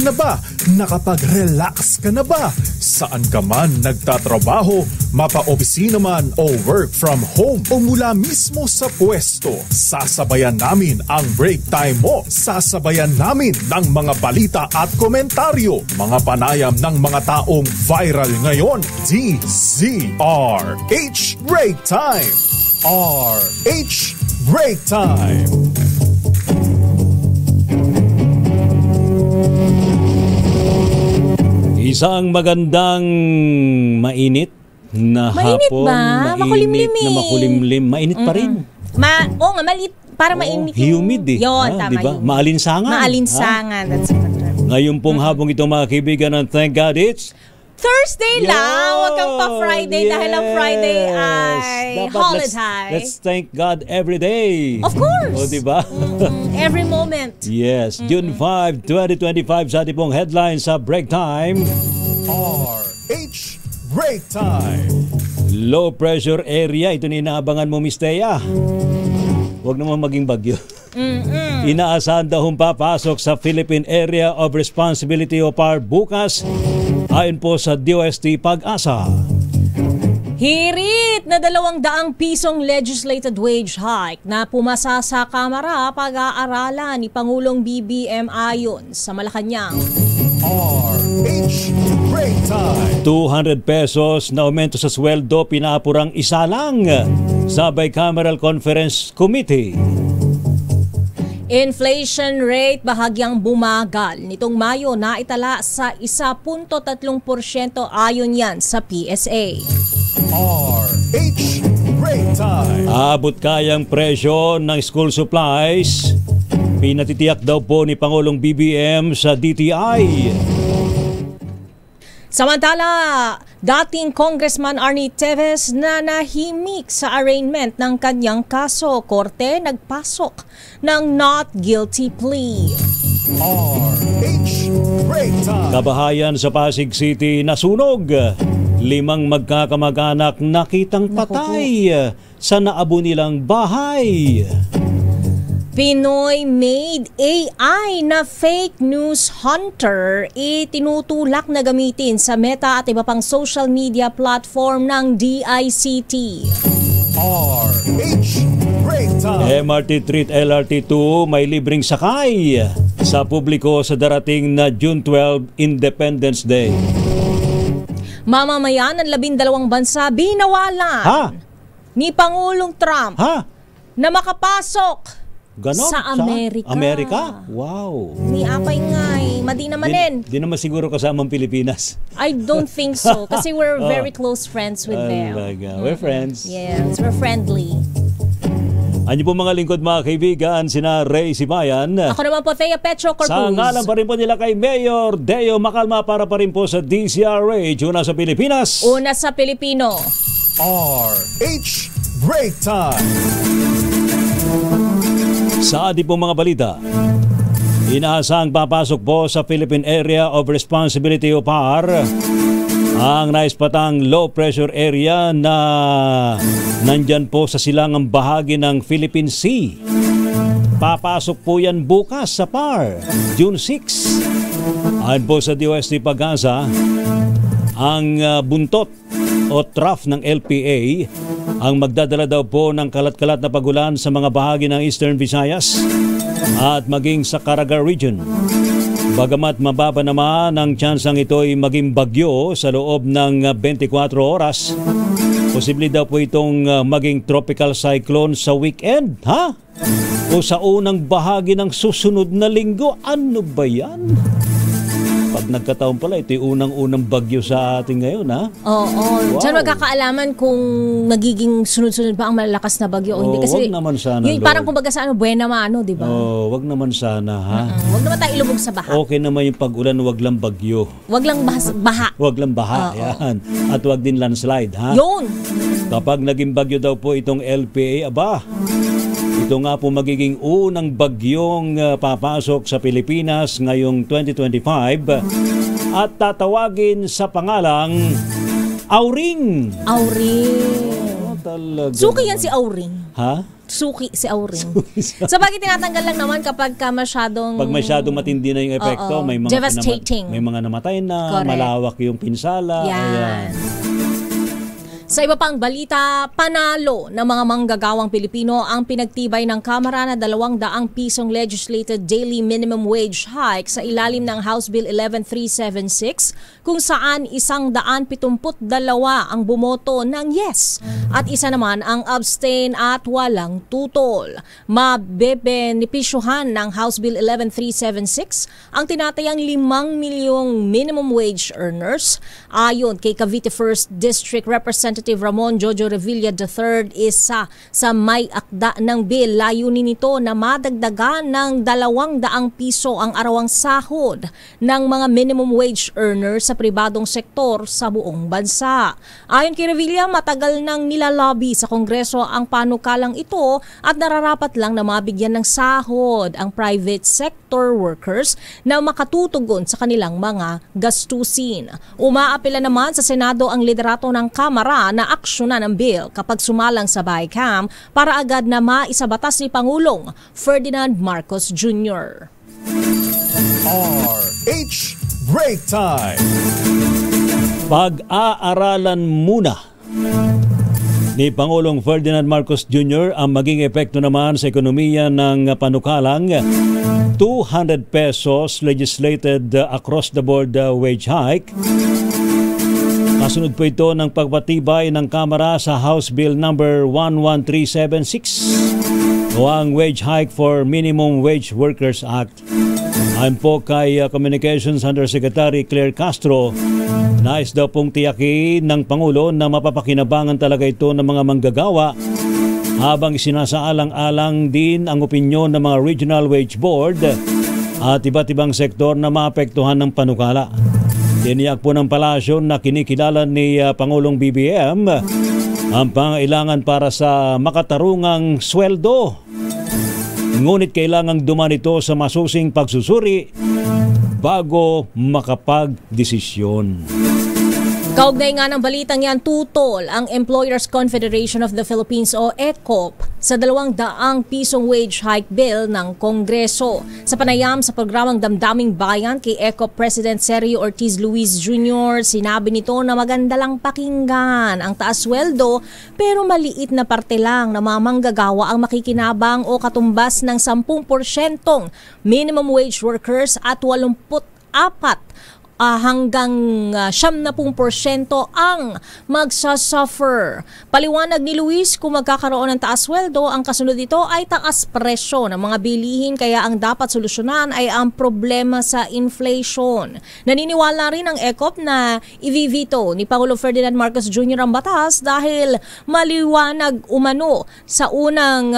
na ba? Nakapag-relax ka na ba? Saan ka man nagtatrabaho, mapa-opisina man o work from home o mula mismo sa pwesto, sasabayan namin ang break time mo. Sasabayan namin ng mga balita at komentaryo, mga panayam ng mga taong viral ngayon. DZRH Break Time! RH Break Time! Isang magandang mainit na mainit hapon. Ba? Makulimlim na makulimlim. Mainit pa rin. Oo nga, malit. Para mainit. Humid eh. Yun, tama diba? yun. Maalinsangan. Maalinsangan. That's a good term. Ngayon pong hapong ito mga kaibigan ng Thank God It's Thursday lang. Huwag kang pa-Friday dahil ang Friday ay dapat holiday. Let's thank God every day. Of course. O diba? Every moment. Yes. June 5, 2025 sa ating pong headline sa Break Time. RH Break Time. Low pressure area. Ito na inaabangan mo, Miss Thea. Huwag naman maging bagyo. Inaasahan daw papasok sa Philippine Area of Responsibility o PAR bukas ayon po sa DOST Pag-asa. Hirit na 200 pisong legislated wage hike na pumasa sa Kamara pag-aaralan ni Pangulong BBM ayon sa Malacanang. RH Break Time. 200 pesos na aumento sa sweldo pinapurang isa lang sa Bicameral Conference Committee. Inflation rate bahagyang bumagal. Nitong Mayo naitala sa 1.3% ayon yan sa PSA. RH Break Time. Abot kayang presyo ng school supplies. Pinatitiyak daw po ni Pangulong BBM sa DTI. Samantala, dating Congressman Arnie Teves na nahimik sa arraignment ng kanyang kaso, korte nagpasok ng not guilty plea. RH Break Time. Kabahayan sa Pasig City nasunog. 5 magkakamag-anak nakitang patay sa naabo nilang bahay. Pinoy-made AI na fake news hunter itinutulak na gamitin sa Meta at iba pang social media platform ng DICT. RH Break Time. MRT Treat LRT2 may libreng sakay sa publiko sa darating na June 12 Independence Day. Mamamayan ng 12 bansa binawalan ni Pangulong Trump na makapasok Ganon? sa Amerika. Amerika? Wow. Ni Apay ngay, madi naman Di naman siguro kasamang Pilipinas. I don't think so kasi we're very close friends with them. We're friends. Yes, we're friendly. Ano po mga lingkod mga kaibigan, sina Ray Sibayan. Ako naman po, Thea Petro Corpus. Sa ngalan pa rin po nila kay Mayor Deo Macalma para pa rin po sa DZRH, una sa Pilipinas. Una sa Pilipino. RH Break Time. Sa ating pong mga balita, inaasang papasok po sa Philippine Area of Responsibility o PAR ang naispatang low pressure area na nandyan po sa silangang bahagi ng Philippine Sea. Papasok po yan bukas sa PAR, June 6. Ayon po sa DOST Pag-asa, ang buntot o trough ng LPA ang magdadala daw po ng kalat-kalat na pagulan sa mga bahagi ng Eastern Visayas at maging sa Caraga Region. Bagamat mababa naman ang tsansang ito'y maging bagyo sa loob ng 24 oras, posible daw po itong maging tropical cyclone sa weekend, o sa unang bahagi ng susunod na linggo. Ano ba yan? Pag nagkataon pala, ito yung unang-unang bagyo sa atin ngayon, Oo. Wow. Diyan magkakaalaman kung nagiging sunod-sunod ba ang malalakas na bagyo o hindi. Kasi wag naman sana, yun, parang kumbaga sa buena mano, di ba? Wag naman sana, Wag naman tayo ilubog sa baha. Okay naman yung pag-ulan, wag lang bagyo. Wag lang baha. Wag lang baha, yan. At wag din landslide, Yun! Kapag naging bagyo daw po itong LPA, ito nga po magiging unang bagyong papasok sa Pilipinas ngayong 2025 at tatawagin sa pangalang Auring. Auring. Talaga. Suki yan si Auring. suki si Auring. So bakit tinatanggal lang naman kapag masyadong... Pag masyadong matindi na yung epekto, may mga devastating. May mga namatay na, correct. Malawak yung pinsala. Yan. Ayan. Sa iba pang balita, panalo ng mga manggagawang Pilipino ang pinagtibay ng Kamara na 200 pisong legislated daily minimum wage hike sa ilalim ng House Bill 11376 kung saan 172 ang bumoto ng yes at isa naman ang abstain at walang tutol. Mabebenepisyuhan ng House Bill 11376 ang tinatayang 5 milyong minimum wage earners. Ayon kay Cavite 1st District Representative Ramon Jojo Revilla III, isa sa may akda ng bill. Layunin nito na madagdagan ng 200 piso ang arawang sahod ng mga minimum wage earners sa pribadong sektor sa buong bansa. Ayon kay Revilla, matagal nang nilalabi sa Kongreso ang panukalang ito at nararapat lang na mabigyan ng sahod ang private sector workers na makatutugon sa kanilang mga gastusin. Umaapela naman sa Senado ang liderato ng Kamara na aksyonan ng bill kapag sumalang sa BICAM para agad na maisabatas ni Pangulong Ferdinand Marcos Jr. RH Break Time. Pag-aaralan muna ni Pangulong Ferdinand Marcos Jr. ang maging epekto naman sa ekonomiya ng panukalang 200 pesos legislated across the board wage hike. Kasunod po ito ng pagpatibay ng Kamara sa House Bill number 11376 o ang Wage Hike for Minimum Wage Workers Act. Ayon po kay Communications Undersecretary Claire Castro, nais daw pong tiyakin ng Pangulo na mapapakinabangan talaga ito ng mga manggagawa habang isinasaalang-alang din ang opinyon ng mga Regional Wage Board at iba't ibang sektor na maapektuhan ng panukala. Tiniyak po ng palasyo na kinikilala ni Pangulong BBM ang pangailangan para sa makatarungang sweldo. Ngunit kailangang dumaan ito sa masusing pagsusuri bago makapagdesisyon. Kaugnay nga ng balitang yan, tutol ang Employers Confederation of the Philippines o ECOP sa 200 pisong wage hike bill ng Kongreso. Sa panayam sa programang Damdaming Bayan kay ECOP President Sergio Ortiz Luis Jr., sinabi nito na maganda lang pakinggan ang taas sweldo pero maliit na parte lang na mga manggagawa ang makikinabang o katumbas ng 10% minimum wage workers at 84 hanggang 70% ang magsasuffer. Paliwanag ni Luis, kung magkakaroon ng taas sweldo, ang kasunod nito ay taas presyo ng mga bilihin kaya ang dapat solusyonan ay ang problema sa inflation. Naniniwala rin ang ECOP na i-veto ni Pangulong Ferdinand Marcos Jr. ang batas dahil maliwanag umano sa unang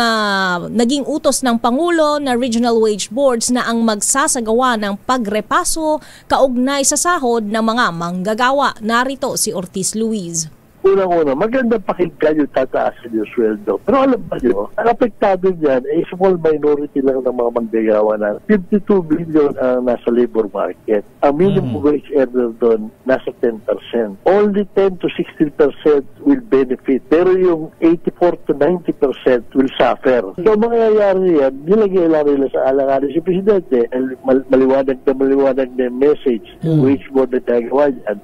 naging utos ng Pangulo na regional wage boards na ang magsasagawa ng pagrepaso kaugnay sa sahod ng mga manggagawa. Narito si Ortiz Luis. Unang-una, maganda pakinggan yung tataasin yung sweldo. Pero alam ba nyo, ang apektado dyan ay small minority lang ng mga manggagawa na 52 billion ang nasa labor market. Ang minimum wage earner doon nasa 10%. Only 10 to 16% will benefit. Pero yung 84 to 90% will suffer. So mangyayari yan, nilagay lang nila sa alanganin si Presidente. Maliwanag na message. Wage board na nagawa yan.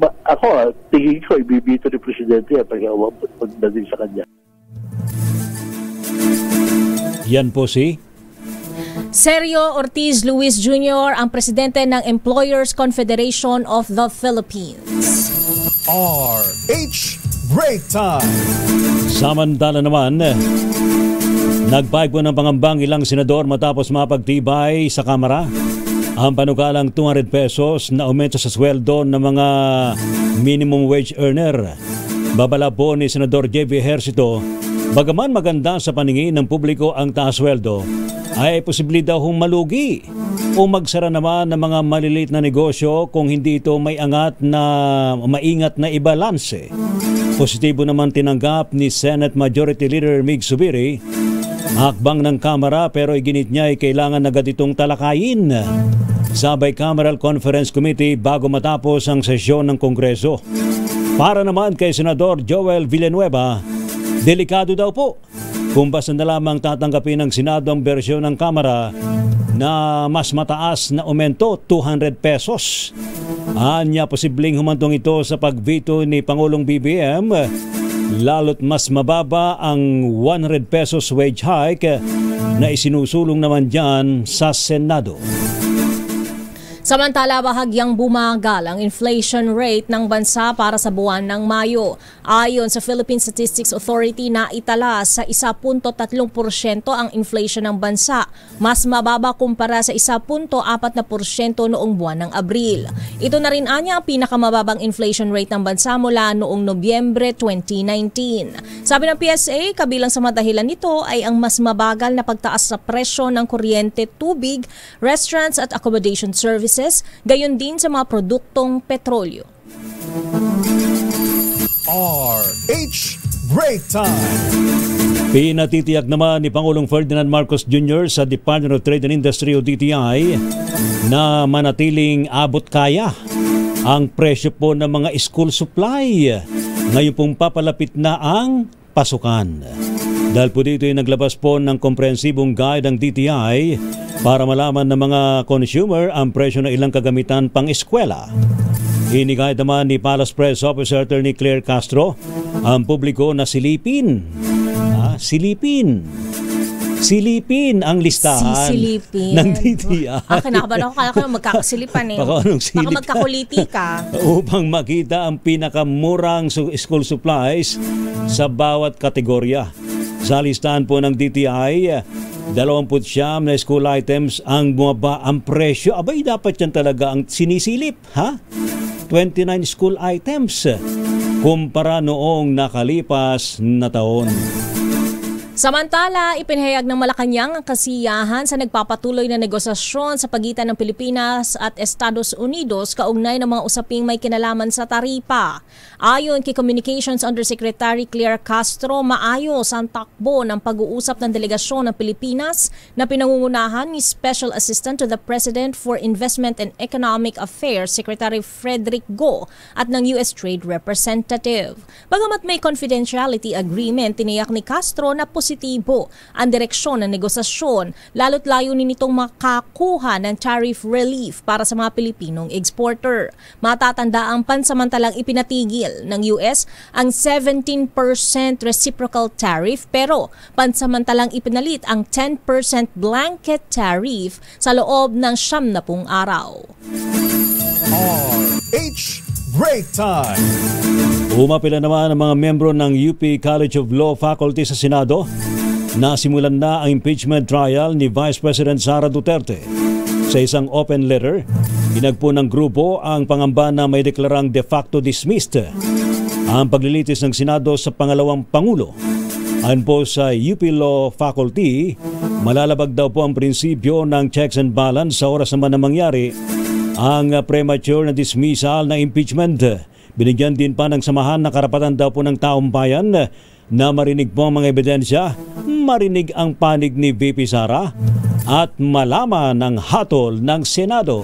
Ako, tingin ko, ibibito ni Presidente yan pagdating sa kanya. Yan po si Sergio Ortiz Luis Jr., ang presidente ng Employers Confederation of the Philippines. RH Break Time. Samantala naman, nagpahayag po ng pangambang ilang senador matapos mapagtibay sa Kamara ang panukalang 200 pesos na aumento sa sweldo ng mga minimum wage earner. Babala po ni Senador J.V. Ejercito, bagaman maganda sa paningin ng publiko ang taas sweldo, ay posible daw hong malugi o magsara naman ng mga maliliit na negosyo kung hindi ito may maingat na ibalanse. Positibo naman tinanggap ni Senate Majority Leader Mig Zubiri hakbang ng Kamara pero iginit niya ay kailangan agad itong talakayin sa Bicameral Conference Committee bago matapos ang sesyon ng Kongreso. Para naman kay Senador Joel Villanueva, delikado daw po kung basta na lamang tatanggapin ng Senado ang bersyon ng Kamara na mas mataas na aumento, 200 pesos. Anya posibleng humantong ito sa pagveto ni Pangulong BBM, lalo't mas mababa ang 100 pesos wage hike na isinusulong naman dyan sa Senado. Samantala, bahagyang bumagal ang inflation rate ng bansa para sa buwan ng Mayo. Ayon sa Philippine Statistics Authority, naitala sa 1.3% ang inflation ng bansa, mas mababa kumpara sa 1.4% noong buwan ng Abril. Ito na rin anya ang pinakamababang inflation rate ng bansa mula noong Nobyembre 2019. Sabi ng PSA, kabilang sa mga dahilan nito ay ang mas mabagal na pagtaas sa presyo ng kuryente, tubig, restaurants at accommodation services, gayon din sa mga produktong petrolyo. RH Break Time. Pinatitiyak naman ni Pangulong Ferdinand Marcos Jr. sa Department of Trade and Industry o DTI na manatiling abot kaya ang presyo po ng mga school supply. Ngayon pong papalapit na ang pasukan. Dahil po dito ay naglabas po ng komprehensibong guide ang DTI para malaman ng mga consumer ang presyo ng ilang kagamitan pang eskwela. Hinigayad naman ni Palace Press Officer Attorney Claire Castro ang publiko na silipin ang listahan ng DTI. Kinakabahan ako, kaya ko magkakasilipan eh. Baka magkakuliti ka. Upang makita ang pinakamurang school supplies sa bawat kategorya. Sa listahan po ng DTI, 29 na school items ang bumaba ang presyo. Abay, dapat yan talaga ang sinisilip, ha? 29 school items kumpara noong nakalipas na taon. Samantala, ipinahayag ng Malacanang ang kasiyahan sa nagpapatuloy na negosasyon sa pagitan ng Pilipinas at Estados Unidos kaugnay ng mga usaping may kinalaman sa taripa. Ayon kay Communications Undersecretary Claire Castro, maayos ang takbo ng pag-uusap ng delegasyon ng Pilipinas na pinangungunahan ni Special Assistant to the President for Investment and Economic Affairs Secretary Frederick Go at ng U.S. Trade Representative. Bagamat may confidentiality agreement, tiniyak ni Castro na positibo ang direksyon ng negosasyon, lalo't layunin nitong makakuha ng tariff relief para sa mga Pilipinong exporter. Matatanda ang pansamantalang ipinatigil ng US ang 17% reciprocal tariff pero pansamantalang ipinalit ang 10% blanket tariff sa loob ng 90 araw. RH Break Time. Umapila naman ang mga membro ng UP College of Law Faculty sa Senado na simulan na ang impeachment trial ni Vice President Sara Duterte. Sa isang open letter, inagpo ng grupo ang pangamba na may deklarang de facto dismissed ang paglilitis ng Senado sa pangalawang Pangulo. Ayon po sa UP Law Faculty, malalabag daw po ang prinsipyo ng checks and balance sa oras naman na mangyari ang premature na dismissal na impeachment. Binigyan din pa ng samahan na karapatan daw po ng taong bayan na marinig po ang mga ebidensya, marinig ang panig ni VP Sara at malaman ang hatol ng Senado.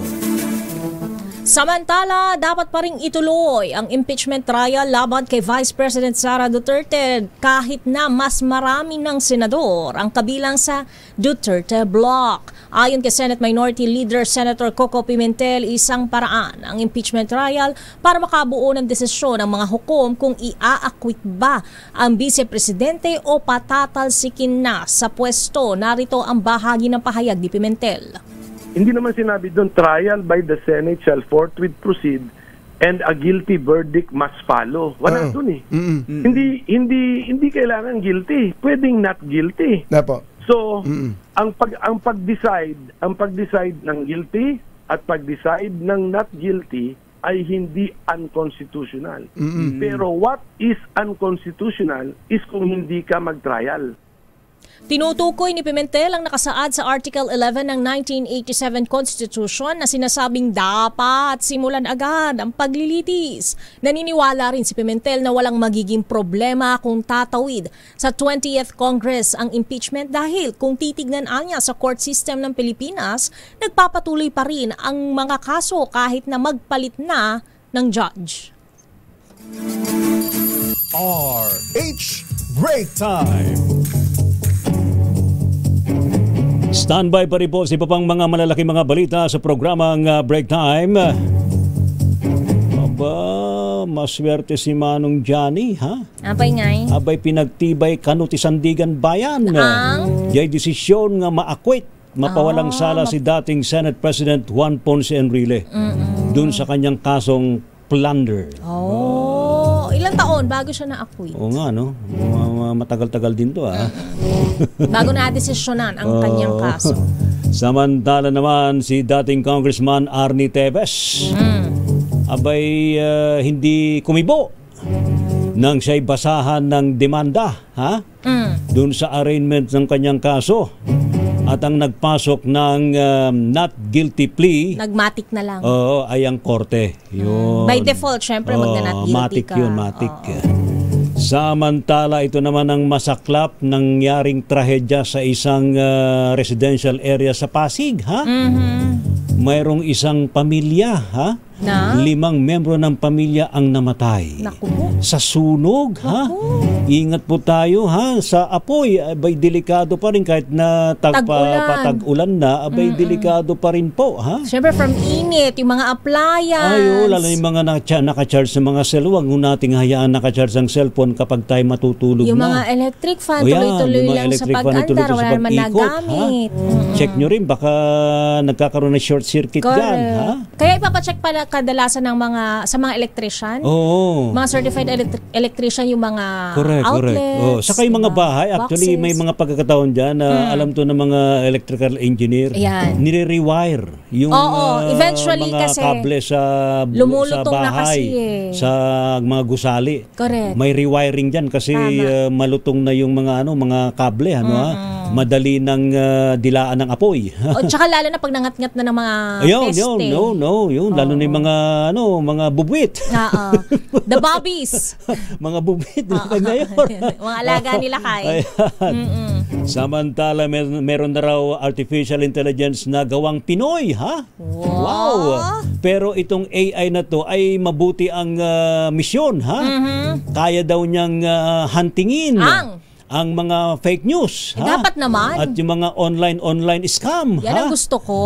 Samantala, dapat pa rin ituloy ang impeachment trial laban kay Vice President Sara Duterte kahit na mas marami ng senador ang kabilang sa Duterte Bloc. Ayon kay Senate Minority Leader Senator Coco Pimentel, isang paraan ang impeachment trial para makabuo ng desisyon ng mga hukom kung i-acquit ba ang Vice Presidente o patatalsikin na sa pwesto. Narito ang bahagi ng pahayag ni Pimentel. Hindi naman sinabi doon, trial by the Senate shall forthwith proceed and a guilty verdict must follow. Wala doon eh. Hindi kailangan guilty. Pwedeng not guilty. Napo. So, ang pag-decide ng guilty at pag-decide ng not guilty ay hindi unconstitutional. Pero what is unconstitutional is kung hindi ka mag-trial. Tinutukoy ni Pimentel ang nakasaad sa Article 11 ng 1987 Constitution na sinasabing dapat simulan agad ang paglilitis. Naniniwala rin si Pimentel na walang magiging problema kung tatawid sa 20th Congress ang impeachment dahil kung titignan niya sa court system ng Pilipinas, nagpapatuloy pa rin ang mga kaso kahit na magpalit na ng judge. RH Break Time. Standby pa rin po sa iba pang mga malalaking mga balita sa programang Break Time. Aba, maswerte si Manong Johnny, ha? Apay ngay. Abay pinagtibay kanuti Sandigan Bayan. Yay desisyon nga maakwit, mapawalang sala si dating Senate President Juan Ponce Enrile dun sa kanyang kasong plunder. Ilang taon bago siya na-acquit? Oo nga, no? Matagal-tagal din to, ha? Bago na-desisyonan ang kanyang kaso. Samantala naman si dating Congressman Arnie Teves, abay hindi kumibo nang siya'y basahan ng demanda, ha? Doon sa arraignment ng kanyang kaso. At ang nagpasok ng not guilty plea, nagmatik na lang. Oo, ay ang korte. Yun. By default, syempre mag-not guilty matik ka. Yun, matik. Samantala, ito naman ang masaklap nangyaring trahedya sa isang residential area sa Pasig, ha? Mayroong isang pamilya, ha? Na? 5 membro ng pamilya ang namatay. Naku po. Sa sunog, ha? Ingat po tayo, ha? Sa apoy, abay delikado pa rin kahit na tag-ulan na, abay delikado pa rin po, ha? Siyempre from init, yung mga appliance. Ayo, lalo yung mga naka-charge sa mga cellphone. Huwag mo nating hayaan naka-charge ang cellphone kapag tayo matutulog yung na. mga electric fan, O yan, tuloy-tuloy yung mga lang sa electric fan, pag-andar, tuloy-tuloy sa wala naman pag-ikot, nagamit. Check nyo rin, baka nagkakaroon ng short circuit dyan, ha? Kaya ipapacheck pala kadalasan ng sa mga electrician. Oo. Mga certified electrician yung mga Correct. outlets. Saka yung mga bahay, actually boxes. may mga pagkakataon dyan na alam to ng mga electrical engineer. Ayan. Nire-rewire yung eventually mga kasi kable sa lumulutong na bahay, kasi sa mga gusali. Correct. May rewiring dyan kasi malutong na yung mga kable, madali ng dilaan ng apoy. O tsaka lalo na pag nangat-ngat na ng mga peste. Yun. Lalo na yung mga bubwit. The bobbies. Mga bubwit ngayon. Mga alaga nila kay. Samantala, meron na raw artificial intelligence na gawang Pinoy, ha? Wow! Pero itong AI na to ay mabuti ang misyon, ha? Kaya daw niyang huntingin ang mga fake news. Dapat naman. At yung mga online scam. Yan ang gusto ko.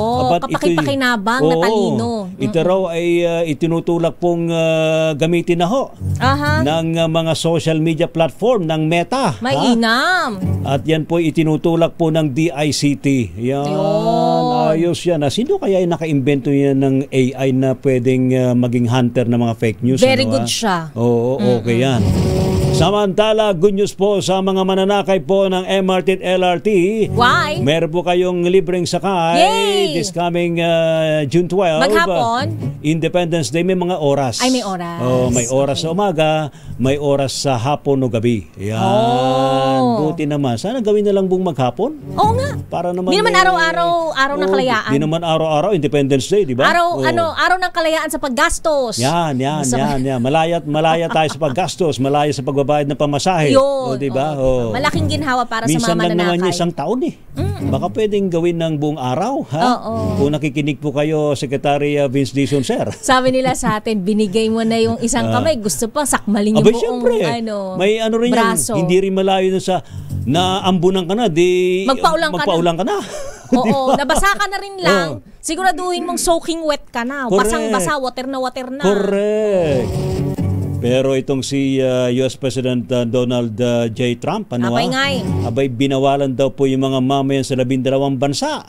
Kapakipakinabang na talino. Ito raw ay itinutulak pong gamitin na ho ng mga social media platform ng Meta. Mainam. At yan po itinutulak po ng DICT. Yan. Ayos yan. Sino kaya yung naka-invento yan ng AI na pwedeng maging hunter ng mga fake news? Very good siya. Oo, okay yan. Samantala, good news po sa mga mananakay po ng MRT at LRT. Why? Meron po kayong libreng sakay. Yay! This coming June 12. Maghapon? Independence Day, may mga oras. Ay, may oras. May oras sa umaga, may oras sa hapon o gabi. Yan. Buti naman. Sana gawin na lang buong maghapon. Oo nga. Para naman Di naman araw ng kalayaan. Di naman araw-araw Independence Day, di ba? Araw ng kalayaan sa paggastos. Yan. Malaya tayo sa paggastos, malaya sa pagbabayad ng pamasahe. Yun. Di ba? Malaking ginhawa para minsan sa mga mananakay. Minsan lang naman yung isang taon eh. Baka pwedeng gawin ng buong araw, ha? Kung nakikinig po kayo, Secretary Vince Dizon, sir. Sabi nila sa atin, binigay mo na yung isang kamay, gusto pa sakmalin yung buong syempre, may rin braso. Yan, hindi rin malayo na sa naambunan ka na, di magpaulang ka na. Oo, nabasa ka na rin lang. Siguraduhin mong soaking wet ka na. Basang-basa, water na. Correct. Pero itong si US President Donald J. Trump, abay binawalan daw po yung mga mamayan sa 12 bansa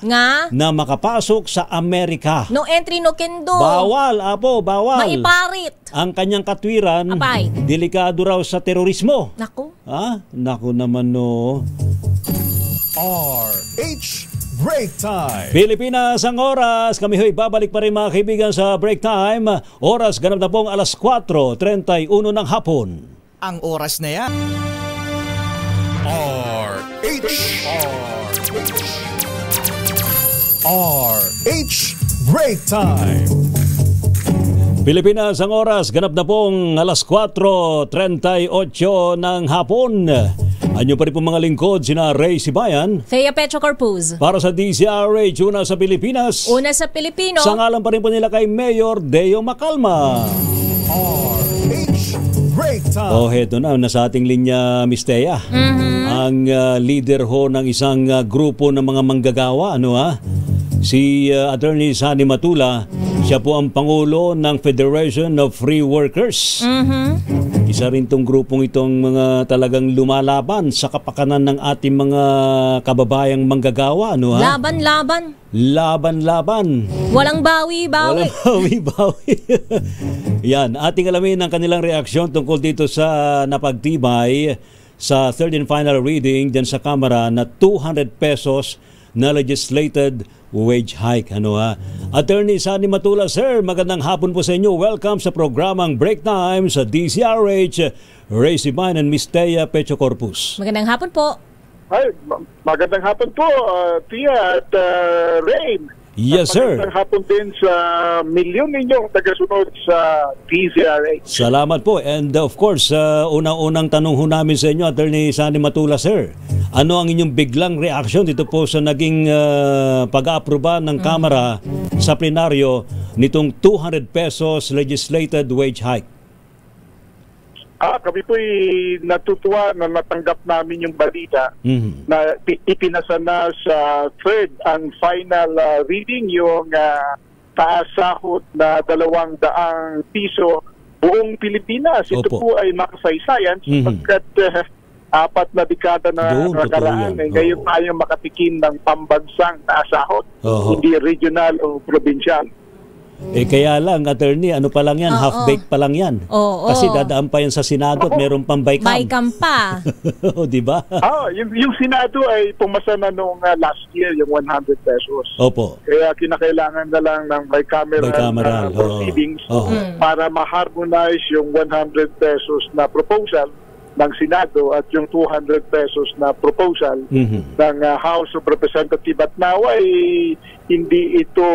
na makapasok sa Amerika. No entry, no kendo. Bawal. Maiparit. Ang kanyang katwiran, delikado raw sa terorismo. Naku naman, no. RH Break Time. Pilipinas ang oras. Kami ho'y babalik pa rin mga kaibigan sa Break Time. Oras ganap na pong 4:31 ng hapon. Ang oras na yan. RH Break Time. Pilipinas ang oras ganap na pong 4:38 ng hapon. Anyo pa rin po mga lingkod, sina Ray Sibayan, Thea Petro Corpuz. para sa DZRH, una sa Pilipinas. Una sa Pilipino. Sa ngalan pa rin po nila kay Mayor Deo Macalma. RH Break Time. Heto na, nasa ating linya, Miss Thea. ang leader ho ng isang grupo ng mga manggagawa, si Attorney Sani Matula. Siya po ang Pangulo ng Federation of Free Workers. Isa rin tong grupong itong mga talagang lumalaban sa kapakanan ng ating mga kababayang manggagawa. Laban-laban. Laban-laban. Walang bawi-bawi. Walang bawi-bawi. Yan, ating alamin ang kanilang reaksyon tungkol dito sa napagtibay sa third and final reading dyan sa Kamara na 200 pesos na legislated wage hike. Attorney Sani Matula, sir, magandang hapon po sa inyo. Welcome sa programang Break Time sa DCRH. Ray Sibayan and Miss Thea Pecho Corpus. Magandang hapon po. Ay, magandang hapon po, Tia at Rain. Yes, sir. Magandang hapon din sa milyon ninyong tagasunod sa DCRH. Salamat po. And of course, unang-unang tanong ho namin sa inyo, Attorney Sani Matula, sir. Ano ang inyong biglang reaksyon dito po sa naging pag-aaproba ng Kamara sa plenaryo nitong 200 pesos legislated wage hike? Kami po'y natutuwa na natanggap namin yung balita na ipinasa na sa third and final reading yung taas sahod na 200 piso buong Pilipinas. Ito po ay makasaysayan sapagkat 4 na dekada na nakaraan. Ngayon tayo makatikim ng pambansang taas sahod, hindi regional o provincial. Kaya lang, attorney, ano pa lang yan, half-baked pa lang yan. Kasi dadaan pa yan sa Senado at meron pang bycam. Bycam pa. Di ba? Yung Senado ay pumasa na noong last year, yung 100 pesos. Opo. Kaya kinakailangan na lang ng bicameral proceedings para ma-harmonize yung 100 pesos na proposal ng Senado at yung 200 pesos na proposal ng House of Representatives. At naway hindi ito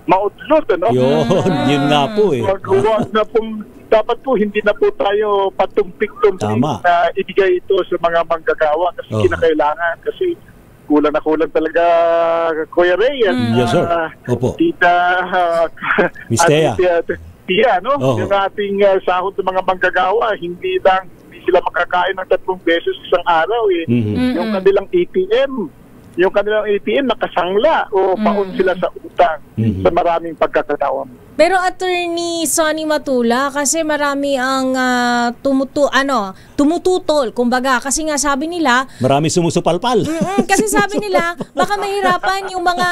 mautlot, Yun nga po dapat po hindi na po tayo patumpik-tumpik na ibigay ito sa mga manggagawa kasi kinakailangan, kasi kulang na kulang talaga, Kuya Ray. Yes, sir. Opo. Tita Miss Thea. Yung ating sahod ng mga manggagawa, hindi sila makakain ng 3 beses isang araw. Yung kanilang ATM nakasangla o paon sila sa utang sa maraming pagkakataon. Pero Attorney Sani Matula, kasi marami ang tumututol, kumbaga, kasi nga sabi nila marami sumusupalpal. Kasi sabi nila baka mahirapan yung mga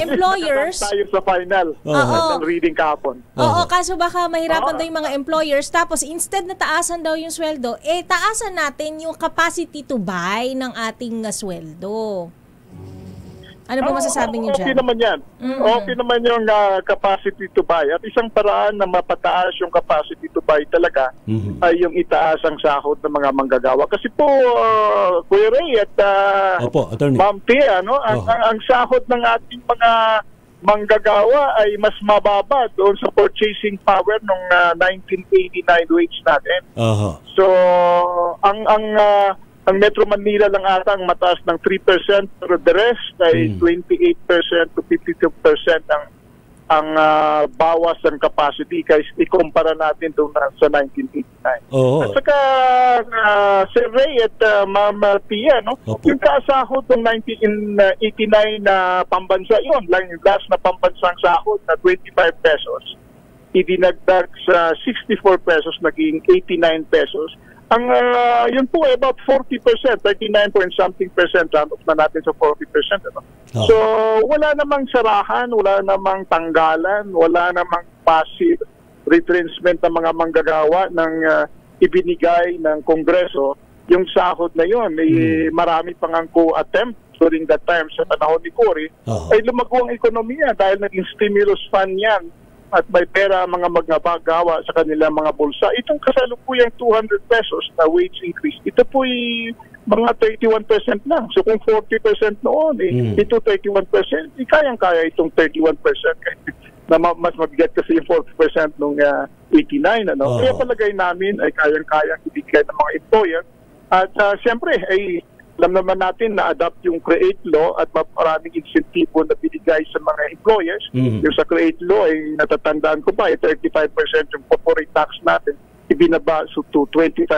employers. Tayo sa final ng reading kahapon. Kaso baka mahirapan daw yung mga employers, tapos instead na taasan daw yung sweldo, taasan natin yung capacity to buy ng ating sweldo. Ano ba masasabi niyo dyan? Okay naman yan. Okay naman yung capacity to buy. At isang paraan na mapataas yung capacity to buy talaga ay yung itaas ang sahod ng mga manggagawa. Kasi po, Kuya Ray at Ma'am Thea, ang sahod ng ating mga manggagawa ay mas mababa doon sa purchasing power ng 1989 wage natin. So, ang Metro Manila lang ata ang mataas ng 3%, pero the rest ay 28% to 52% ang bawas ng capacity kasi ikumpara natin doon sa 1989. At saka, Sir Ray at Ma'am Tia, yung kasahod ng 1989 na pambansa, yun lang yung last na pambansang sahod na 25 pesos, idinagdag sa 64 pesos, naging 89 pesos. Ang yun po ay about 40%, 39-point-something% round off na natin sa 40%. So wala namang sarahan, wala namang tanggalan, wala namang passive retrenchment ng mga manggagawa ng ibinigay ng Kongreso. Yung sahod na yun, marami pang ang co-attempt during that time sa panahon ni Cory, ay lumago ang ekonomiya dahil naging stimulus fund yan at may pera ang mga magagawa sa kanilang mga bulsa. Itong kasalukuyang 200 pesos na wage increase, ito po'y mga 31% lang. So kung 40% noon, ito 31%, kayang-kaya itong 31%. Na mas mabigat kasi yung 40% nung 89. Kaya palagay namin ay kayang-kayang ibigay ng mga employer. At siyempre, ay alam naman natin na adapt yung CREATE Law at maraming insentibo na binigay sa mga employers. Yung sa CREATE Law ay natatandaan ko pa, 35% yung corporate tax natin. ibinaba to 25%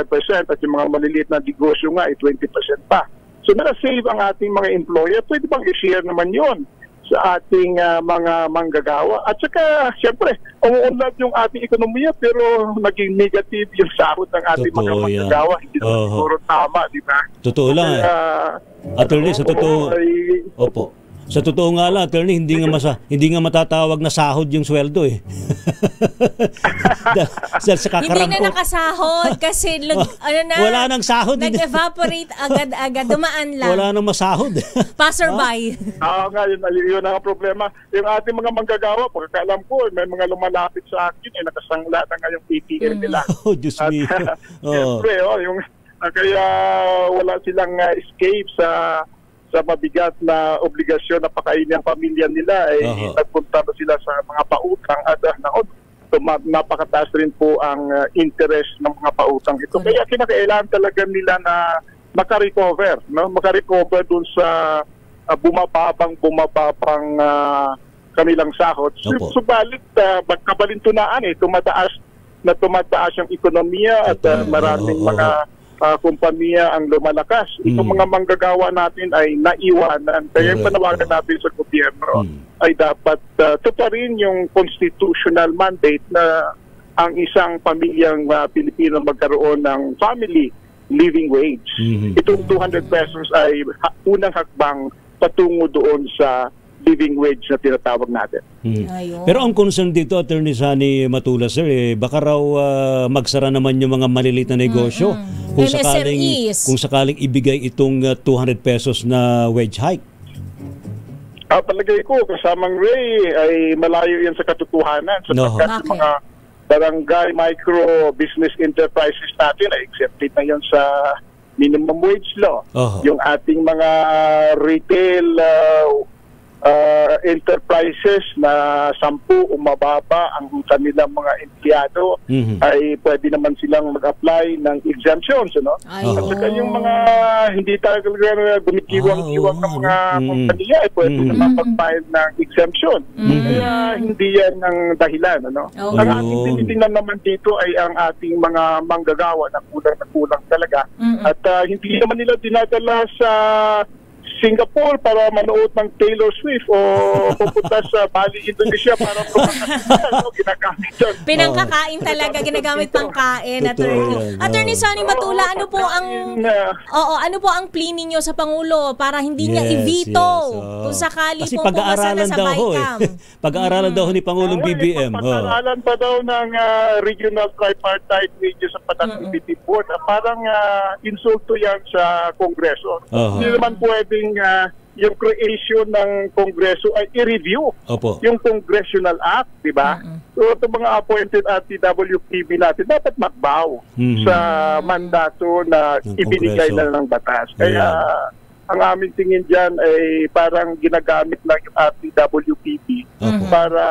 at yung mga maliliit na negosyo nga ay 20% pa. So naka-save ang ating mga employer. Pwede bang i-share naman yon sa ating mga manggagawa? At saka, siyempre, umuunlad yung ating ekonomiya pero naging negative yung sahod ng ating mga manggagawa. Hindi naman siguro tama, di ba? Totoo lang. Attorney, sa totoo... Opo. Sa totoo nga lang, attorney, hindi nga matatawag na sahod yung sweldo eh. Hindi na nakasahod kasi wala nang sahod. Nag-evaporate agad-agad, dumaan lang. Wala nang masahod. Passerby. Nga, yun ang problema. Yung ating mga manggagawa, pagkakaalam ko, may mga lumalapit sa akin, nakasangla na ngayong PPL nila. Oh, Diyos me. Siyempre, kaya wala silang escape sa mabigat na obligasyon na pakainin ang pamilya nila, nagpunta na sila sa mga pautang at napakataas rin po ang interest ng mga pautang ito. Kaya kinakailangan talaga nila na makarecover, makarecover dun sa bumababang kanilang sahod. Subalit, magkabalintunaan tumataas yung ekonomiya at maraming mga kumpanya ang lumalakas. Itong mga manggagawa natin ay naiwanan. Kaya yung panawagan natin sa gobyerno ay dapat tuparin yung constitutional mandate na ang isang pamilyang Pilipino magkaroon ng family living wage. Itong 200 pesos ay unang hakbang patungo doon sa living wage na tinatawag natin. Pero ang concern dito, Attorney Sani Matula, sir, baka raw magsara naman yung mga maliliit na negosyo kung sakaling ibigay itong 200 pesos na wage hike. Palagay ko, kasamang Ray, ay malayo yan sa katotohanan. Sapagkat mga barangay micro business enterprises natin ay accepted na yan sa minimum wage law. Yung ating mga retail enterprises na 10 o mababa ang kanilang mga empleyado ay pwede naman silang mag-apply ng exemptions, At saka yung mga hindi talaga gumikiwang-kiwang ng mga kompanya ay pwede naman mag-file ng exemption. Kaya hindi yan ang dahilan, Ang ating tinitingnan naman dito ay ang ating mga manggagawa na kulang talaga. At hindi naman nila dinadala sa Singapore para manood ng Taylor Swift o pupunta sa Bali, Indonesia para ginagamit yun. Pinangkakain talaga, ginagamit pangkain. Attorney Sani Matula, ano po ang plea ninyo sa Pangulo para hindi niya i-veto kung sakali po pumasa na sa BICAM? Pag-aaralan daw ni Pangulong BBM. Pag-aaralan pa daw ng Regional Tripartite Wages and Productivity Board. Parang insulto yan sa Kongreso. Hindi naman pwedeng yung creation ng Kongreso ay i-review yung Congressional Act, di ba? So, itong mga appointed at TWPB natin dapat magbaw sa mandato na ibinigay na ng batas. Kaya ang aming tingin dyan ay parang ginagamit lang yung TWPB para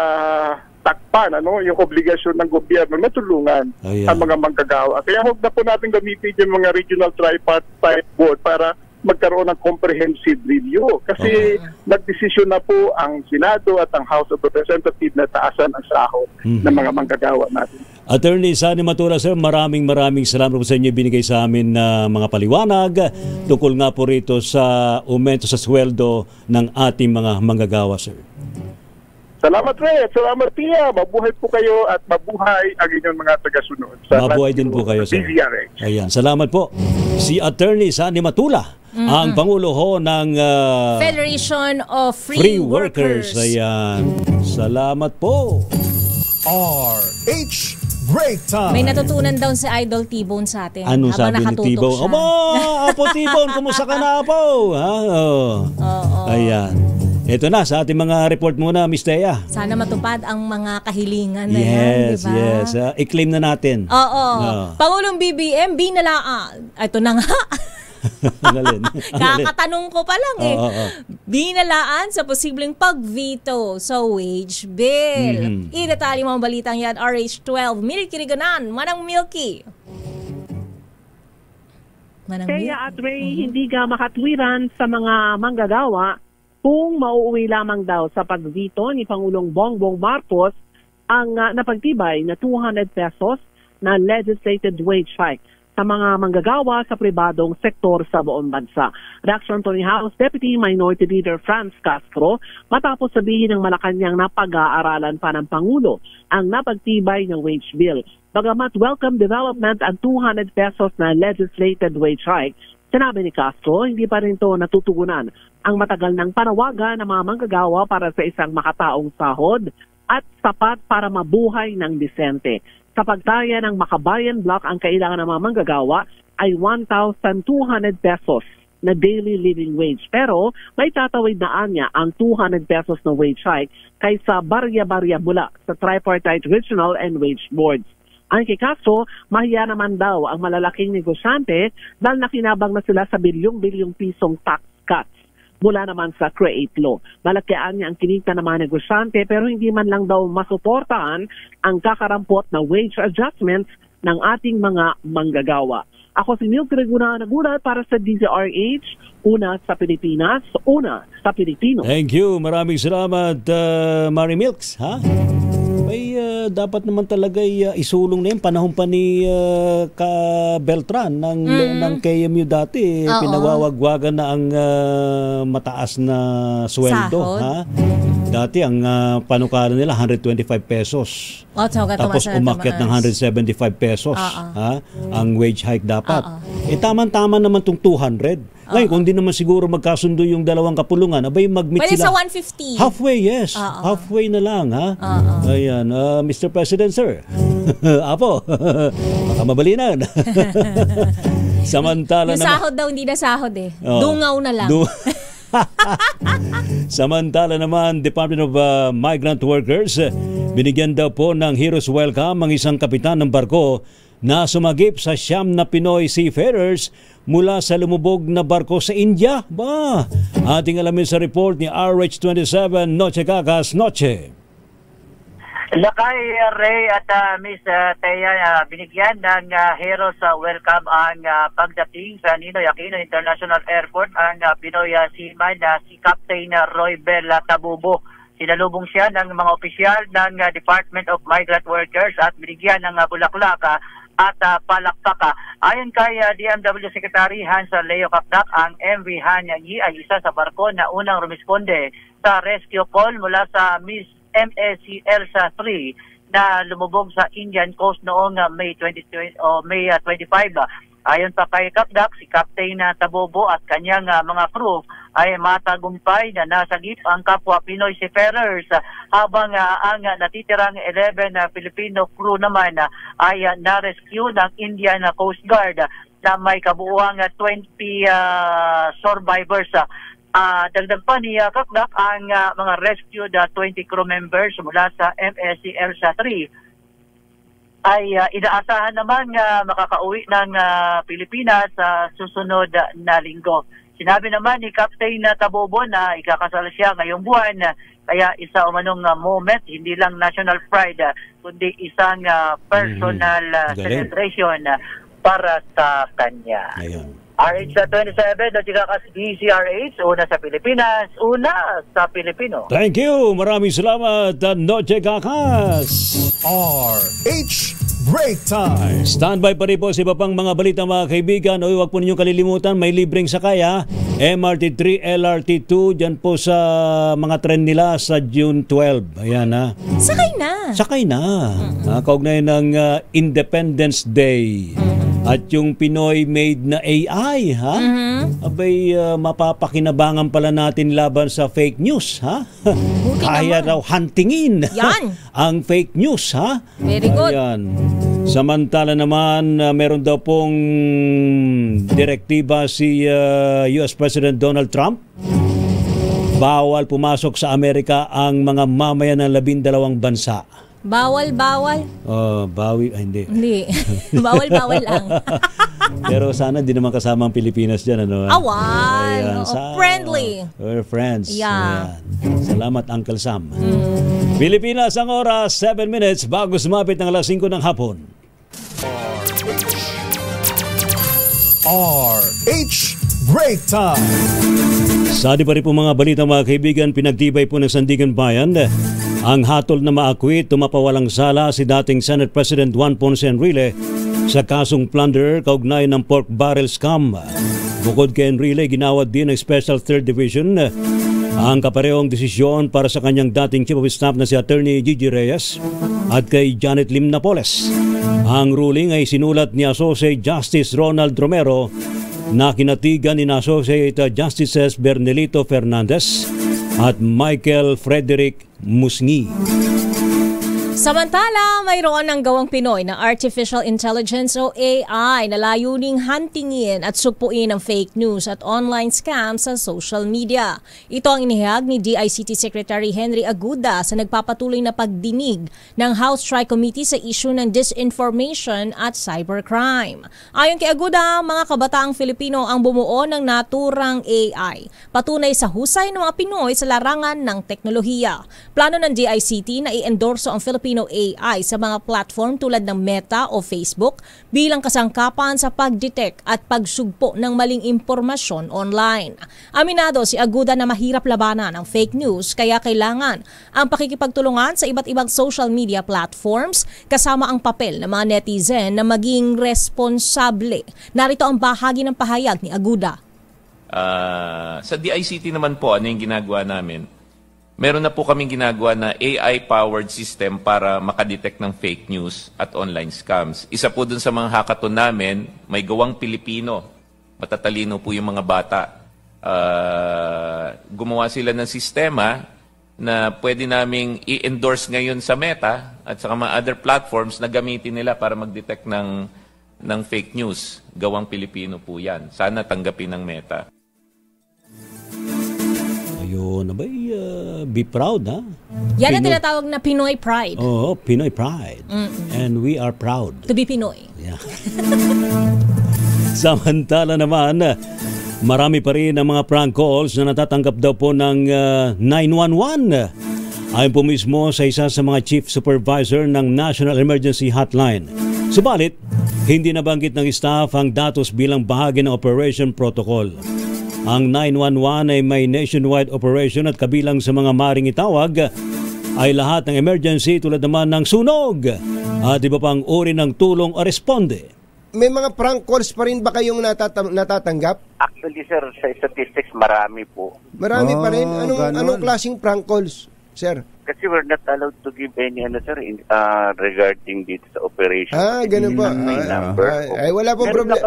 takpan yung obligasyon ng gobyerno na tulungan ang mga manggagawa. Kaya huwag na po natin gamitin yung mga Regional Tripartite Board para magkaroon ng comprehensive review. Kasi nagdesisyon na po ang Senado at ang House of Representatives na taasan ang sahod ng mga manggagawa natin. Attorney Sani Matula, sir, maraming salamat po sa inyo binigay sa amin na mga paliwanag tungkol nga po rito sa aumento sa sweldo ng ating mga manggagawa, sir. Salamat, Ray. Salamat, Tia. Mabuhay po kayo at mabuhay ang inyong mga tagasunod. Mabuhay din po kayo, sir. Ayan, salamat po. Si Attorney Sani Matula, ang Pangulo ho ng Federation of Free Workers. Ayan. Salamat po. RH Break Time. May natutunan daw si Idol T-Bone sa atin. Anong sabi ni T-Bone? Apo T-Bone, kumusta ka na po? Ayan. Ito na, sa ating mga report muna, Miss Thea. Sana matupad ang mga kahilingan na yan, di ba? Yes, i-claim na natin. Pangulong BBM, binalaan. Ito na nga. Kakatanong ko pa lang binalaan sa posibleng pag-veto sa wage bill. Idetali mo ang balitang yan, RH12. Milky Riganan, Manang Milky. Kaya at Ray, hindi ka makatwiran sa mga manggagawa kung mauuwi lamang daw sa pag-veto ni Pangulong Bongbong Marcos ang napagtibay na 200 pesos na legislated wage hike sa mga manggagawa sa pribadong sektor sa buong bansa. Reaksyon to ni House Deputy Minority Leader Franz Castro matapos sabihin ng Malacanang na pag-aaralan pa ng Pangulo ang napagtibay ng wage bill. Bagamat welcome development ang 200 pesos na legislated wage hike, sinabi ni Castro, hindi pa rin ito natutugunan ang matagal ng panawagan ng mga manggagawa para sa isang makataong sahod at sapat para mabuhay ng disente. Sa pagtaya ng Makabayan Block, ang kailangan ng mga manggagawa ay 1,200 pesos na daily living wage. Pero may tatawid na anya ang 200 pesos na wage hike kaysa barya-barya mula sa Tripartite Regional and Wage Boards. Ang kay Castro, mahiya naman daw ang malalaking negosyante dahil nakinabang na sila sa bilyong-bilyong pisong tax cuts mula naman sa Create Law. Malakian niya ang kinita ng mga negosyante pero hindi man lang daw masuportahan ang kakarampot na wage adjustments ng ating mga manggagawa. Ako si Milk Reguna nagulat para sa DZRH, una sa Pilipinas, una sa Pilipino. Thank you. Maraming salamat, Mari Milks. Ha? May dapat naman talaga isulong na yun. Panahon pa ni Ka Beltran ng KMU dati. Pinawawagwagan na ang mataas na sweldo. Ha? Dati ang panukala nila 125 pesos. Tapos umakyat ng 175 pesos. Ha? Ang wage hike dapat. Tama-tama naman itong 200. Ngayon, kung di naman siguro magkasundo yung dalawang kapulungan, abay mag-meet sila. Pwede sa 150. Halfway, yes. Halfway na lang, ha? Ayan, Mr. President, sir. Apo, baka mabalinan. Samantala yung sahod daw, hindi na sahod eh. Dungaw na lang. Samantala naman, Department of Migrant Workers, binigyan daw po ng Heroes Welcome ang isang kapitan ng barko na sumagip sa 9 na Pinoy seafarers mula sa lumubog na barko sa India. Ating alamin sa report ni RH27 Noche Gagas Noche. Lakay Ray at Miss Thea, binigyan ng Heroes Welcome ang pagdating sa Ninoy Aquino International Airport ang Pinoy seaman si Captain Roy Bell Tabubo. Sinalubong siya ng mga opisyal ng Department of Migrant Workers at binigyan ng bulaklak at palakpak. Ayon kay DMW Secretary Hans Leo Capdac, ang MV Han Yi ay isa sa barko na unang rumisponde sa rescue call mula sa Miss MSC Elsa 3 na lumubog sa Indian coast noong May 25. Ayon pa kay Capdac, si Captain Tabobo at kanyang mga crew ay matagumpay na nasagip ang kapwa Pinoy seafarers habang ang natitirang 11 Filipino crew naman ay na-rescue ng Indian Coast Guard na may kabuuang 20 survivors. Dagdag pa ni Capdac ang mga rescued 20 crew members mula sa MSC Elsa 3 ay inaasahan naman makakauwi ng Pilipinas sa susunod na linggo. Sinabi naman ni Captain Tabobo na ikakasal siya ngayong buwan, kaya isa umanong moment, hindi lang national pride, kundi isang personal celebration para sa kanya. Ayun. RH27, DZRH, una sa Pilipinas, una sa Pilipino. Thank you. Maraming salamat, Noche Gagas. RH Break Time. Standby pa rin po sa iba pang mga balita, mga kaibigan. O huwag po ninyong kalilimutan, may libreng sakaya. MRT3, LRT2, dyan po sa mga tren nila sa June 12. Ayan ha. Sakay na. Kaugnay ng Independence Day. At yung Pinoy made na AI, ha? Abay, mapapakinabangan pala natin laban sa fake news, ha? Kaya raw huntingin ang fake news, ha? Very good. Ayan. Samantala naman, meron daw pong direktiba si US President Donald Trump. Bawal pumasok sa Amerika ang mga mamayan ng 12 bansa. Bawal. Hindi. Bawal lang. Pero sana di naman kasama ang Pilipinas dyan. Ayan. Friendly. We're friends. Yeah. Ayan. Salamat, Uncle Sam. Pilipinas ang oras, 7 minutes bago sumapit ng alas 5 ng hapon. RH Break Time. Sa di pa rin po mga balita, mga kaibigan, pinagtibay po ng Sandigan Bayan Ang hatol na maakwit, tumapawalang sala si dating Senate President Juan Ponce Enrile sa kasong plunder kaugnay ng pork barrel scam. Bukod kay Enrile, ginawad din ng Special 3rd Division ang kaparehong desisyon para sa kanyang dating Chief of Staff na si Attorney Gigi Reyes at kay Janet Lim Napoles. Ang ruling ay sinulat ni Associate Justice Ronald Romero na kinatigan ni Associate Justices Bernelito Fernandez at Michael Frederick Musngi. Samantala, mayroon ng gawang Pinoy na Artificial Intelligence o AI na layuning huntingin at sugpuin ang fake news at online scams sa social media. Ito ang inihayag ni DICT Secretary Henry Aguda sa nagpapatuloy na pagdinig ng House Tri-Committee sa issue ng disinformation at cybercrime. Ayon kay Aguda, mga kabataang Filipino ang bumuo ng naturang AI. Patunay sa husay ng mga Pinoy sa larangan ng teknolohiya. Plano ng DICT na i-endorso ang Filipino AI sa mga platform tulad ng Meta o Facebook bilang kasangkapan sa pag-detect at pagsugpo ng maling impormasyon online. Aminado si Aguda na mahirap labanan ang fake news kaya kailangan ang pakikipagtulungan sa iba't ibang social media platforms kasama ang papel ng mga netizen na maging responsable. Narito ang bahagi ng pahayag ni Aguda. Sa DICT naman po, ano yung ginagawa namin? Meron na po kaming ginagawa na AI-powered system para makadetect ng fake news at online scams. Isa po dun sa mga hackathon namin, may gawang Pilipino. Matatalino po yung mga bata. Gumawa sila ng sistema na pwede naming i-endorse ngayon sa Meta at sa mga other platforms na gamitin nila para mag-detect ng fake news. Gawang Pilipino po yan. Sana tanggapin ng Meta. Ayun, be proud, ha? Yan ang tinatawag na Pinoy Pride. Oo, Pinoy Pride. And we are proud. To be Pinoy. Yeah. Samantala naman, marami pa rin ang mga prank calls na natatanggap daw po ng 911. Ayon po mismo sa isa sa mga chief supervisor ng National Emergency Hotline. Subalit, hindi nabanggit ng staff ang datos bilang bahagi ng operation protocol. Ang 911 ay may nationwide operation at kabilang sa mga maring itawag ay lahat ng emergency tulad naman ng sunog at iba pang uri ng tulong o responde. May mga prank calls pa rin ba kayong natatanggap? Actually, sir, sa statistics, marami po. Marami pa rin? Anong klaseng prank calls, sir? Kasi we're not allowed to give any, regarding dito sa operation. Ganun ba? Ay, wala pong problema.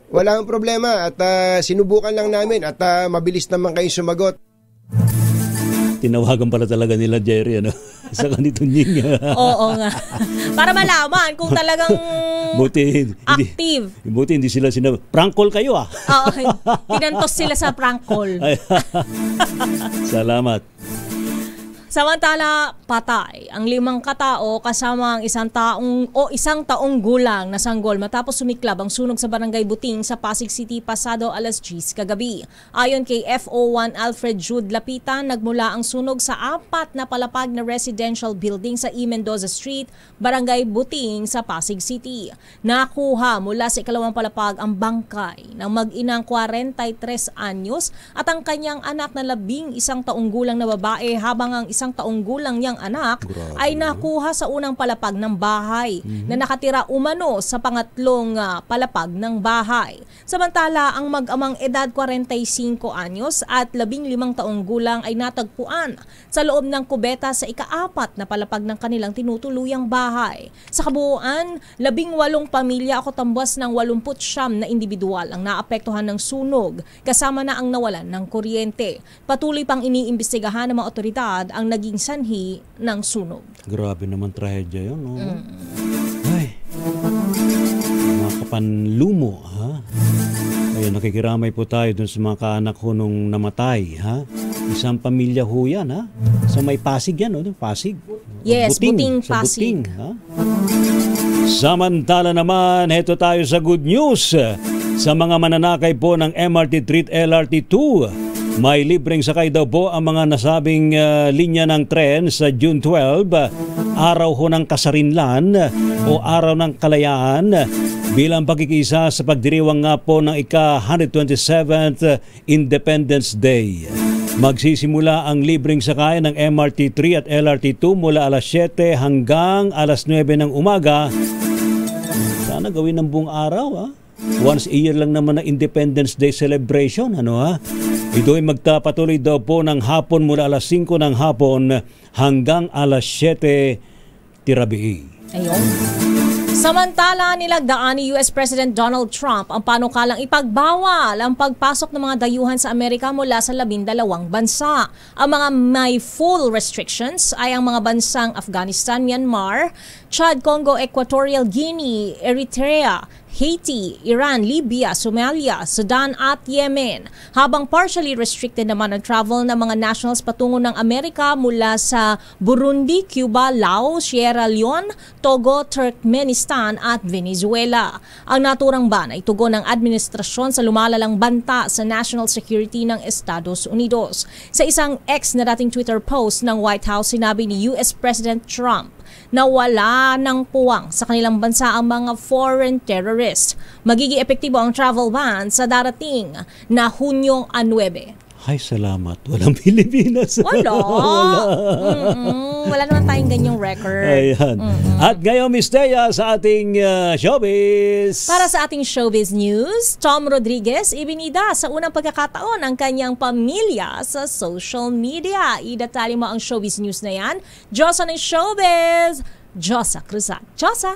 Wala akong problema at sinubukan lang namin at mabilis naman kayo sumagot. Tinawagan pala talaga nila Jerry sa kanito Nying. Oo nga. Para malaman kung talagang active. Buti hindi sila prank call kayo Oo, tinantos sila sa prank call. Salamat. Samantala, patay ang 5 katao kasama ang isang taong gulang na sanggol matapos sumiklab ang sunog sa Barangay Buting sa Pasig City pasado alas 10 kagabi. Ayon kay FO1 Alfred Jude Lapitan, nagmula ang sunog sa 4 na palapag na residential building sa E. Mendoza Street, Barangay Buting sa Pasig City. Nakuha mula sa ikalawang palapag ang bangkay ng mag-inang 43 anyos at ang kanyang anak na 11 taong gulang na babae habang ang 1 taong gulang niyang anak ay nakuha sa unang palapag ng bahay na nakatira umano sa pangatlong palapag ng bahay. Samantala, ang mag-amang edad 45 anyos at 15 taong gulang ay natagpuan sa loob ng kubeta sa ika-4 na palapag ng kanilang tinutuluyang bahay. Sa kabuuan, 18 pamilya o katambas ng 89 na individual ang naapektuhan ng sunog kasama na ang nawalan ng kuryente. Patuloy pang iniimbestigahan ng mga otoridad ang naging sanhi ng sunog. Grabe naman trahedya yun, no? Ay, nakapanlumo, ha? Kaya nakikiramay po tayo dun sa mga kaanak ho nung namatay, ha? Isang pamilya ho yan, ha? Sa may Pasig yan, no? Pasig. Yes, Buting Pasig. Buting, ha? Samantala naman, heto tayo sa good news. Sa mga mananakay po ng MRT Treat LRT2, may libreng sakay daw po ang mga nasabing linya ng tren sa June 12, araw ho ng kasarinlan o araw ng kalayaan bilang pagkikisa sa pagdiriwang nga po ng ika-127th Independence Day. Magsisimula ang libreng sakay ng MRT3 at LRT2 mula alas 7 hanggang alas 9 ng umaga. Sana gawin ng buong araw. Once a year lang naman na Independence Day celebration. Ito ay magpapatuloy daw po ng hapon mula alas 5 ng hapon hanggang alas 7 tirabi. Ayun. Samantala, nilagdaan ni US President Donald Trump ang panukalang ipagbawal ang pagpasok ng mga dayuhan sa Amerika mula sa 12 bansa. Ang mga may full restrictions ay ang mga bansang Afghanistan, Myanmar, Chad, Congo, Equatorial Guinea, Eritrea, Haiti, Iran, Libya, Somalia, Sudan at Yemen. Habang partially restricted naman ang travel ng mga nationals patungo ng Amerika mula sa Burundi, Cuba, Laos, Sierra Leone, Togo, Turkmenistan at Venezuela. Ang naturang ban ay tugon ng administrasyon sa lumalalang banta sa national security ng Estados Unidos. Sa isang ex na dating Twitter post ng White House, sinabi ni US President Trump na wala ng puwang sa kanilang bansa ang mga foreign terrorists. Magiging epektibo ang travel ban sa darating na Hunyo 9. Ay, salamat. Walang Pilipinas. Wala. Wala naman tayong ganyang record. Ayan. At ngayon, Miss Thea, sa ating showbiz. Para sa ating showbiz news, Tom Rodriguez ibinida sa unang pagkakataon ang kanyang pamilya sa social media. Idatali mo ang showbiz news na yan. Diyosa ng showbiz, Josa Cruzat. Josa!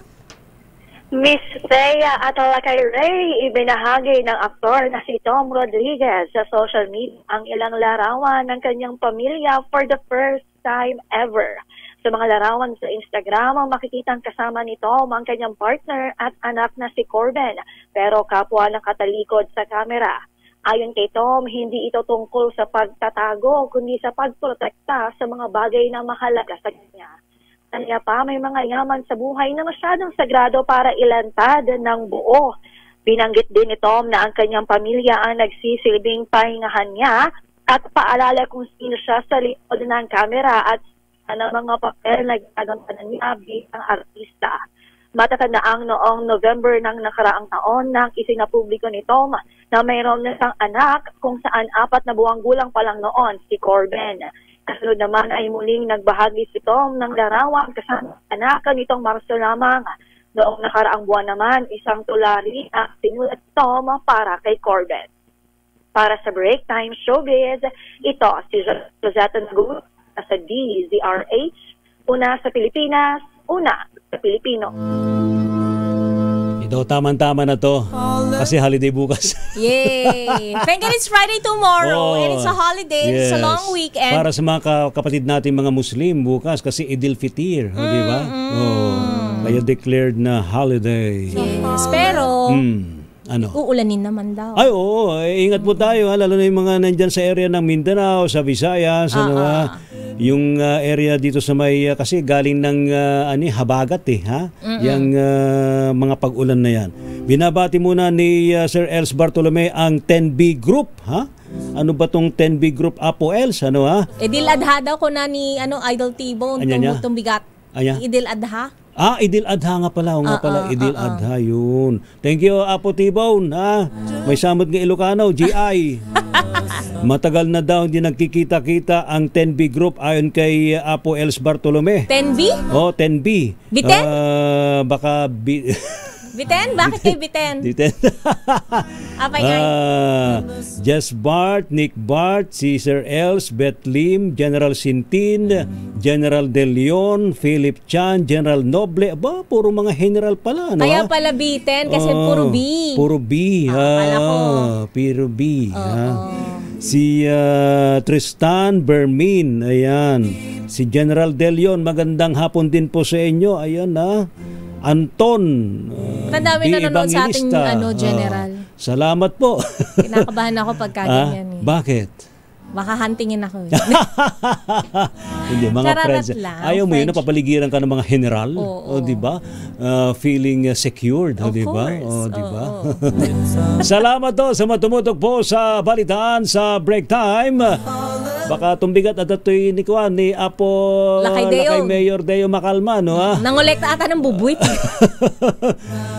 Miss Thea at kay Ray, ibinahagi ng aktor na si Tom Rodriguez sa social media ang ilang larawan ng kanyang pamilya for the first time ever. Sa mga larawan sa Instagram, ang makikitang kasama ni Tom ang kanyang partner at anak na si Corbin, pero kapwa nakatalikod sa kamera. Ayon kay Tom, hindi ito tungkol sa pagtatago, kundi sa pagprotekta sa mga bagay na mahalaga sa kanya. Kanya pa, may mga yaman sa buhay na masyadong sagrado para ilantad ng buo. Binanggit din ni Tom na ang kanyang pamilya ang nagsisilbing pahingahan niya at paalala kung sino siya sa likod ng kamera at ng mga papel na ginagampanan niya bilang artista. Matatandaan noong November ng nakaraang taon nang isinapubliko ni Tom na mayroon na siyang anak kung saan 4 na buwang gulang pa lang noon si Corbin. Kasunod naman ay muling nagbahagi si Tom ng larawan kasama anak nitong Marso lamang. Noong nakaraang buwan naman, isang tulari ang sinulat Tom para kay Corbin. Para sa Break Time Showbiz, ito si Rosetta Nagu sa DZRH, una sa Pilipinas, una sa Pilipino. Ito, tama-tama na to. Kasi holiday bukas. Yay! Thank God it's Friday tomorrow and it's a holiday. Yes. It's a long weekend. Para sa mga kapatid natin mga Muslim bukas kasi Idil Fitir. Di ba? Kaya declared na holiday. Yes, pero uulanin naman daw. Ay, oo. Ingat po tayo. Lalo na yung mga nandyan sa area ng Mindanao, sa Visayas, yung area dito sa may, kasi galing ng habagat yung mga pag-ulan na yan. Binabati muna ni Sir Els Bartolome ang 10B Group. Ano ba tong 10B Group, Apo Els? Idil Adha daw ko na ni Idol T-Bone, itong bigat. Idil Adha. Idil Adha nga pala. Idil Adha yun. Thank you, Apo T-Bone. May samot ng Ilocano, GI. Matagal na daw hindi nagkikita-kita ang 10B Group ayon kay Apo Els Bartolome. 10B? 10B. Biten? Baka... Biten? Bakit kay Biten? Biten. Jess Bart, Nick Bart, si Sir Els, Beth Lim, General Sintin, General De Leon, Philip Chan, General Noble. Puro mga general pala. Kaya pala Biten kasi puro B. Puro B. Puro B. Si Tristan Bermin, ayan. Si General De Leon, magandang hapon din po sa inyo. Ayan Anton. Tandami na nanonood sa ating general. Salamat po. Kinakabahan ako pagka ganyan. Bakit? Baka huntingin ako. Hindi, mga friends. Ayaw mo yun, napapaligiran ka ng mga general. Di ba? Feeling secured. Di ba? Di ba? Salamat to sa matumutok po sa balitaan sa Break Time. Baka tumbigat at ito'y ni Apo Lakay Mayor Deo Macalma, Nangolekta ata ng bubuit.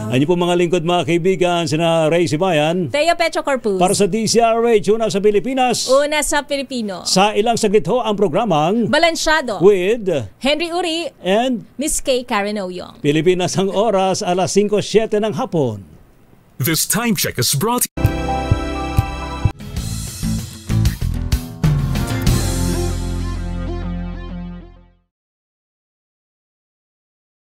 Ano po mga lingkod, mga kaibigan, sina Ray Sibayan. Teo Petro Corpus. Para sa DZRH, una sa Pilipinas. Una sa Pilipino. Sa ilang saglit ho ang programang Balansyado with Henry Uri and Miss Kay Karen Oyong. Pilipinas ang oras, 5:07 ng hapon. This time check is brought